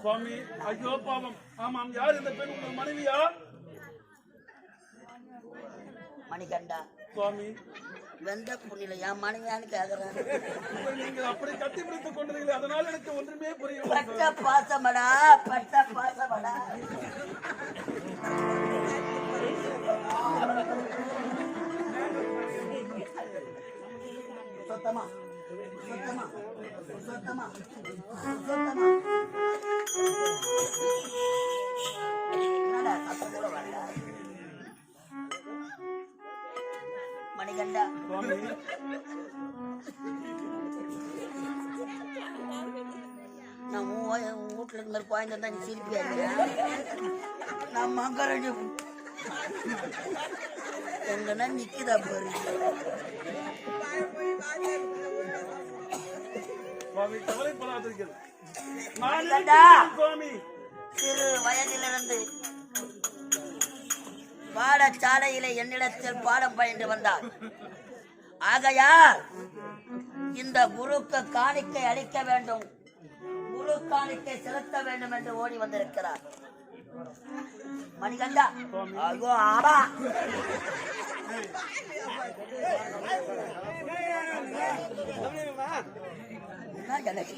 சுவாமி ஐயோ பாவம். ஆமாம், யார் இந்த பெண்? உங்கள் மனைவியா? மணிகண்டா சுவாமி, வெந்த புண்ணில என் மனைவியான்னு கேக்குறேன். நீங்கள் அப்படி கட்டி பிடித்துக் கொண்டீர்கள், அதனால் எனக்கு ஒன்றுமே புரியவில்லை. பட்ட பாசமடா, பட்ட பாசமடா. சுத்தமா சுத்தமா சுத்தமா சுத்தமா என்னடா சத்தம் கூட வரல? மணிகண்டா, சுவாமி, நான் உன் வீட்டுல இந்த மாதிரி குழந்தை நீ சிரிப்பியா நான் மங்கரடி எங்கன்னா நிக்குதா பாரு. சுவாமி கவலைப்படாதீர்கள். மணிகண்டா, சுவாமி, சிறு வயதிலிருந்து பாடசாலையிலே என்னிடத்தில் பாடம் பயின்று வந்தார். ஆகையால் இந்த குருக்கு காணிக்கை அளிக்க வேண்டும், குரு காணிக்கை செலுத்த வேண்டும் என்று ஓடி வந்திருக்கிறார். மணிகண்டா, ஐயோ ஆமா, என்ன எனக்கு